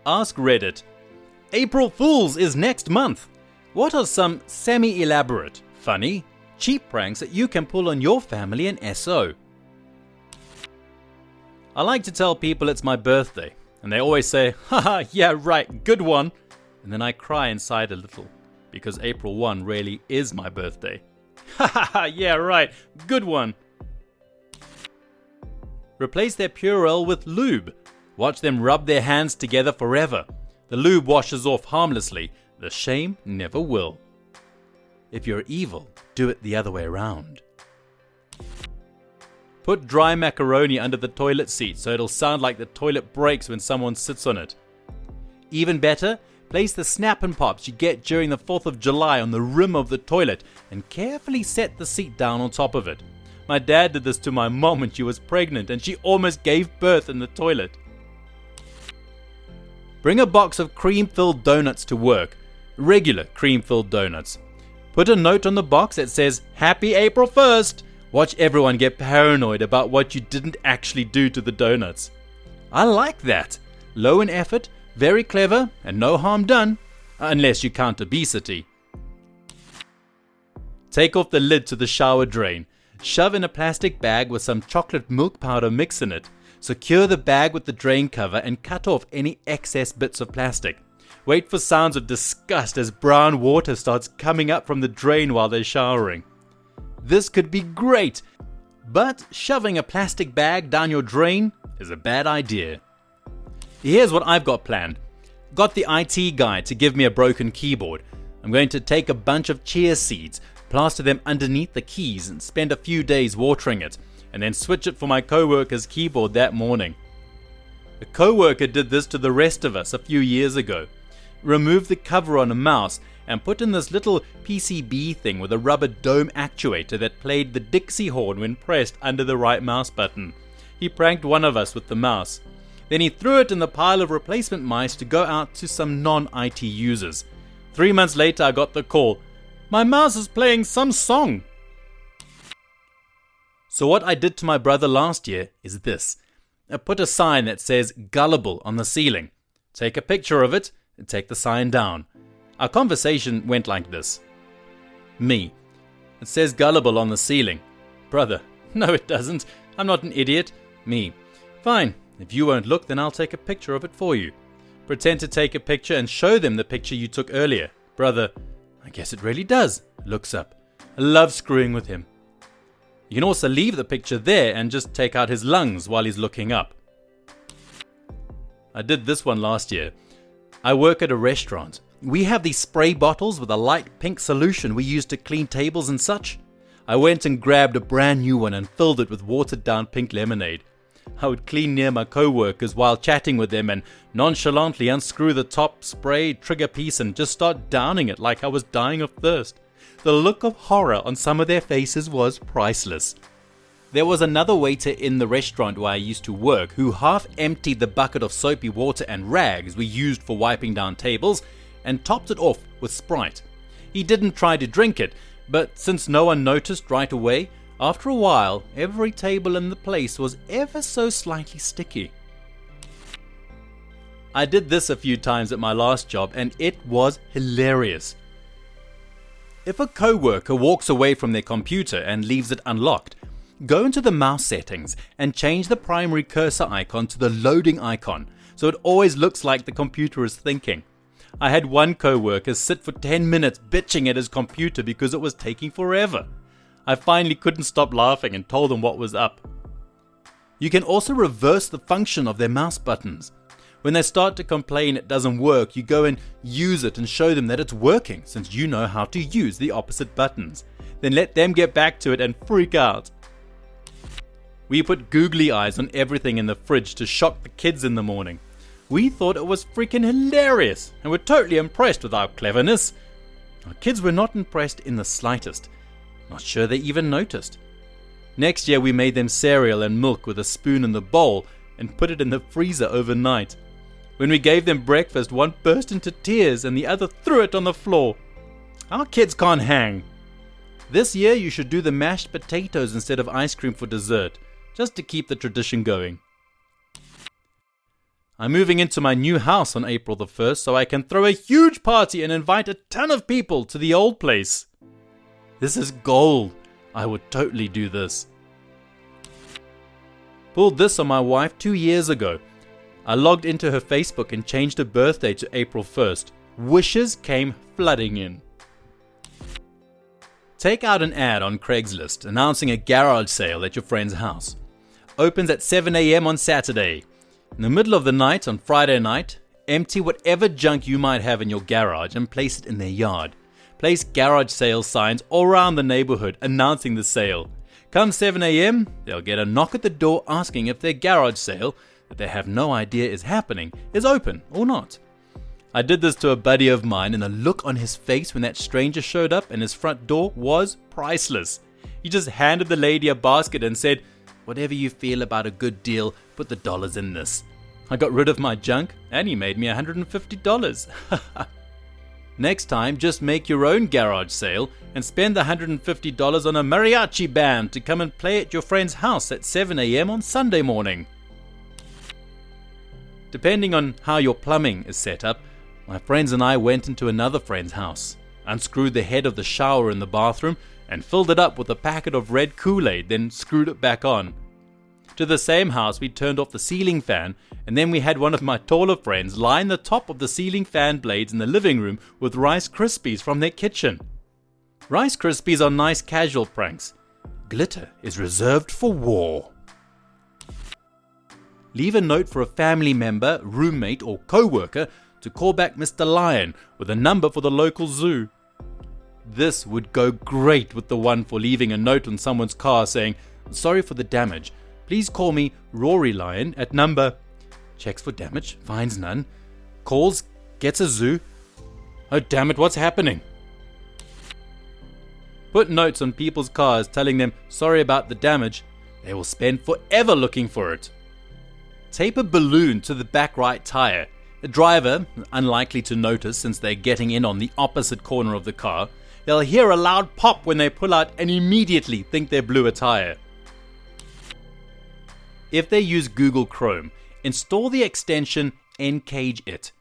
AskReddit. April Fools is next month. What are some semi-elaborate, funny, cheap pranks that you can pull on your family and SO? I like to tell people it's my birthday, and they always say, haha, yeah right, good one. And then I cry inside a little, because April 1 really is my birthday. Haha, yeah right, good one. Replace their Purell with lube. Watch them rub their hands together forever. The lube washes off harmlessly. The shame never will. If you're evil, do it the other way around. Put dry macaroni under the toilet seat so it'll sound like the toilet breaks when someone sits on it. Even better, place the snap and pops you get during the 4th of July on the rim of the toilet and carefully set the seat down on top of it. My dad did this to my mom when she was pregnant and she almost gave birth in the toilet. Bring a box of cream-filled donuts to work. Regular cream-filled donuts. Put a note on the box that says, Happy April 1st! Watch everyone get paranoid about what you didn't actually do to the donuts. I like that. Low in effort, very clever, and no harm done. Unless you count obesity. Take off the lid to the shower drain. Shove in a plastic bag with some chocolate milk powder mix in it. Secure the bag with the drain cover and cut off any excess bits of plastic. Wait for sounds of disgust as brown water starts coming up from the drain while they're showering. This could be great, but shoving a plastic bag down your drain is a bad idea. Here's what I've got planned. Got the IT guy to give me a broken keyboard. I'm going to take a bunch of chia seeds, plaster them underneath the keys and spend a few days watering it, and then switch it for my co-worker's keyboard that morning. A co-worker did this to the rest of us a few years ago. Removed the cover on a mouse and put in this little PCB thing with a rubber dome actuator that played the Dixie horn when pressed under the right mouse button. He pranked one of us with the mouse. Then he threw it in the pile of replacement mice to go out to some non-IT users. 3 months later I got the call. My mouse is playing some song. So what I did to my brother last year is this. I put a sign that says gullible on the ceiling. Take a picture of it and take the sign down. Our conversation went like this. Me. It says gullible on the ceiling. Brother. No it doesn't. I'm not an idiot. Me. Fine. If you won't look, then I'll take a picture of it for you. Pretend to take a picture and show them the picture you took earlier. Brother. I guess it really does. Looks up. I love screwing with him. You can also leave the picture there and just take out his lungs while he's looking up. I did this one last year. I work at a restaurant. We have these spray bottles with a light pink solution we use to clean tables and such. I went and grabbed a brand new one and filled it with watered down pink lemonade. I would clean near my co-workers while chatting with them and nonchalantly unscrew the top spray trigger piece and just start downing it like I was dying of thirst. The look of horror on some of their faces was priceless. There was another waiter in the restaurant where I used to work who half emptied the bucket of soapy water and rags we used for wiping down tables and topped it off with Sprite. He didn't try to drink it, but since no one noticed right away, after a while, every table in the place was ever so slightly sticky. I did this a few times at my last job and it was hilarious. If a co-worker walks away from their computer and leaves it unlocked, go into the mouse settings and change the primary cursor icon to the loading icon so it always looks like the computer is thinking. I had one co-worker sit for 10 minutes bitching at his computer because it was taking forever. I finally couldn't stop laughing and told them what was up. You can also reverse the function of their mouse buttons. When they start to complain it doesn't work, you go and use it and show them that it's working since you know how to use the opposite buttons. Then let them get back to it and freak out. We put googly eyes on everything in the fridge to shock the kids in the morning. We thought it was freaking hilarious and were totally impressed with our cleverness. Our kids were not impressed in the slightest. Not sure they even noticed. Next year we made them cereal and milk with a spoon in the bowl and put it in the freezer overnight. When we gave them breakfast, one burst into tears and the other threw it on the floor. Our kids can't hang. This year you should do the mashed potatoes instead of ice cream for dessert, just to keep the tradition going. I'm moving into my new house on April the 1st, so I can throw a huge party and invite a ton of people to the old place. This is gold. I would totally do this. Pulled this on my wife 2 years ago. I logged into her Facebook and changed her birthday to April 1st. Wishes came flooding in. Take out an ad on Craigslist announcing a garage sale at your friend's house. Opens at 7 a.m. on Saturday. In the middle of the night on Friday night, empty whatever junk you might have in your garage and place it in their yard. Place garage sale signs all around the neighborhood announcing the sale. Come 7 a.m., they'll get a knock at the door asking if their garage sale, that they have no idea is happening, is open or not. I did this to a buddy of mine, and the look on his face when that stranger showed up and his front door was priceless. He just handed the lady a basket and said, "Whatever you feel about a good deal, put the dollars in this." I got rid of my junk and he made me $150. Next time, just make your own garage sale and spend the $150 on a mariachi band to come and play at your friend's house at 7 a.m. on Sunday morning. Depending on how your plumbing is set up, my friends and I went into another friend's house, unscrewed the head of the shower in the bathroom and filled it up with a packet of red Kool-Aid, then screwed it back on. To the same house, we turned off the ceiling fan, and then we had one of my taller friends line the top of the ceiling fan blades in the living room with Rice Krispies from their kitchen. Rice Krispies are nice casual pranks. Glitter is reserved for war. Leave a note for a family member, roommate, or co-worker to call back Mr. Lion with a number for the local zoo. This would go great with the one for leaving a note on someone's car saying, "Sorry for the damage. Please call me Rory Lion at number..." Checks for damage, finds none. Calls, gets a zoo. Oh damn it, what's happening? Put notes on people's cars telling them sorry about the damage. They will spend forever looking for it. Tape a balloon to the back right tire. A driver, unlikely to notice since they're getting in on the opposite corner of the car, they'll hear a loud pop when they pull out and immediately think they blew a tire. If they use Google Chrome, install the extension EncageIt.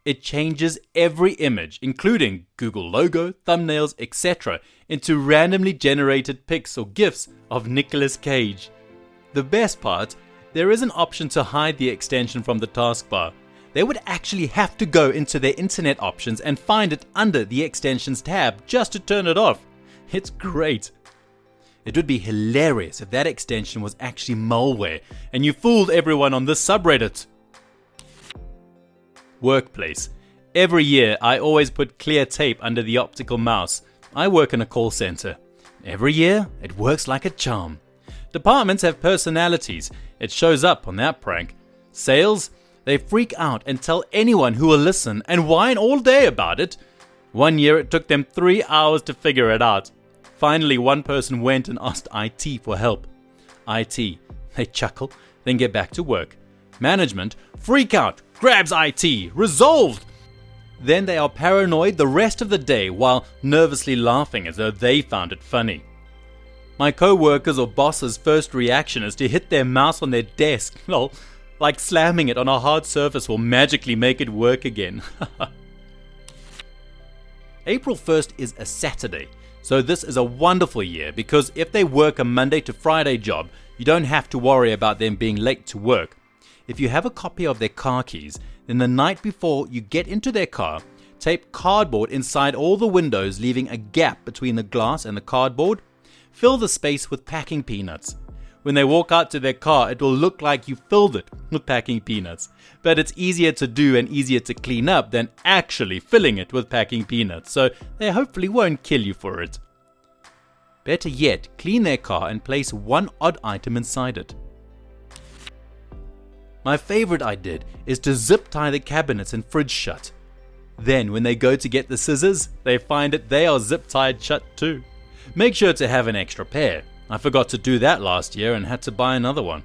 It changes every image, including Google logo, thumbnails, etc., into randomly generated pics or GIFs of Nicolas Cage. The best part, there is an option to hide the extension from the taskbar. They would actually have to go into their internet options and find it under the extensions tab just to turn it off. It's great. It would be hilarious if that extension was actually malware and you fooled everyone on this subreddit. Workplace. Every year I always put clear tape under the optical mouse. I work in a call center. Every year it works like a charm. Departments have personalities. It shows up on that prank. Sales, they freak out and tell anyone who will listen and whine all day about it. One year it took them 3 hours to figure it out. Finally, one person went and asked IT for help. IT, they chuckle, then get back to work. Management, freak out, grabs IT, resolved. Then they are paranoid the rest of the day while nervously laughing as though they found it funny. My co-workers or boss's first reaction is to hit their mouse on their desk. Lol, like slamming it on a hard surface will magically make it work again. April 1st is a Saturday. So this is a wonderful year because if they work a Monday to Friday job, you don't have to worry about them being late to work. If you have a copy of their car keys, then the night before you get into their car, tape cardboard inside all the windows, leaving a gap between the glass and the cardboard. Fill the space with packing peanuts. When they walk out to their car, it will look like you filled it with packing peanuts. But it's easier to do and easier to clean up than actually filling it with packing peanuts, so they hopefully won't kill you for it. Better yet, clean their car and place one odd item inside it. My favorite I did is to zip tie the cabinets and fridge shut. Then when they go to get the scissors, they find that they are zip tied shut too. Make sure to have an extra pair. I forgot to do that last year and had to buy another one.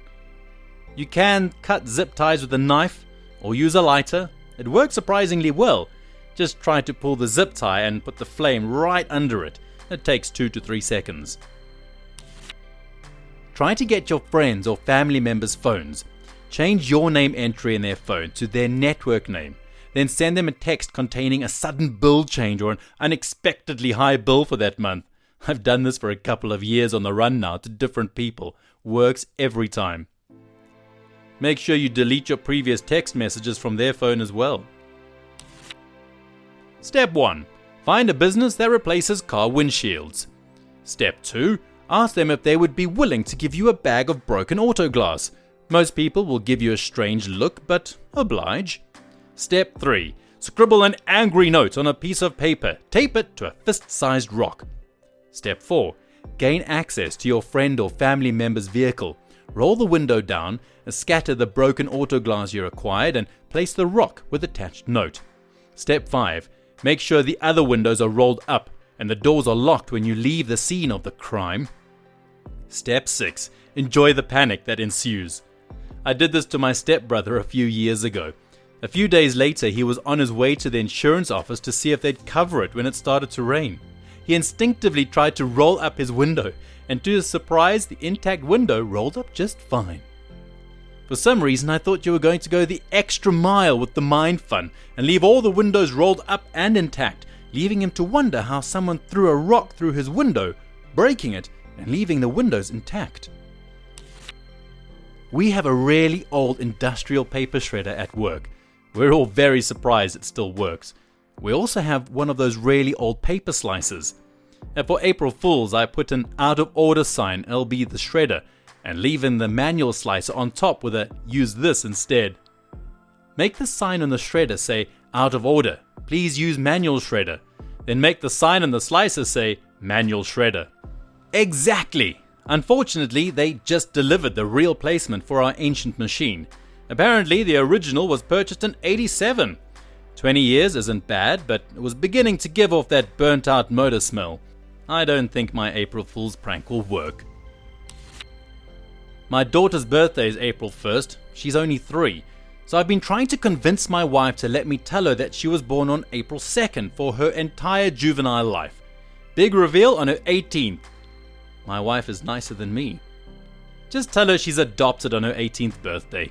You can cut zip ties with a knife or use a lighter. It works surprisingly well. Just try to pull the zip tie and put the flame right under it. It takes 2 to 3 seconds. Try to get your friends or family members' phones. Change your name entry in their phone to their network name. Then send them a text containing a sudden bill change or an unexpectedly high bill for that month. I've done this for a couple of years on the run now to different people. Works every time. Make sure you delete your previous text messages from their phone as well. Step 1. Find a business that replaces car windshields. Step 2. Ask them if they would be willing to give you a bag of broken auto glass. Most people will give you a strange look, but oblige. Step 3. Scribble an angry note on a piece of paper. Tape it to a fist-sized rock. Step 4. Gain access to your friend or family member's vehicle. Roll the window down, scatter the broken auto glass you acquired, and place the rock with attached note. Step 5. Make sure the other windows are rolled up and the doors are locked when you leave the scene of the crime. Step 6. Enjoy the panic that ensues. I did this to my stepbrother a few years ago. A few days later, he was on his way to the insurance office to see if they'd cover it when it started to rain. He instinctively tried to roll up his window, and to his surprise, the intact window rolled up just fine. For some reason, I thought you were going to go the extra mile with the mind fun and leave all the windows rolled up and intact, leaving him to wonder how someone threw a rock through his window, breaking it and leaving the windows intact. We have a really old industrial paper shredder at work. We're all very surprised it still works. We also have one of those really old paper slicers. And for April Fools, I put an out of order sign, LB the shredder, and leave in the manual slicer on top with a use this instead. Make the sign on the shredder say out of order, please use manual shredder. Then make the sign on the slicer say manual shredder. Exactly! Unfortunately, they just delivered the real placement for our ancient machine. Apparently, the original was purchased in '87. 20 years isn't bad, but it was beginning to give off that burnt out motor smell. I don't think my April Fool's prank will work. My daughter's birthday is April 1st. She's only 3. So I've been trying to convince my wife to let me tell her that she was born on April 2nd for her entire juvenile life. Big reveal on her 18th. My wife is nicer than me. Just tell her she's adopted on her 18th birthday.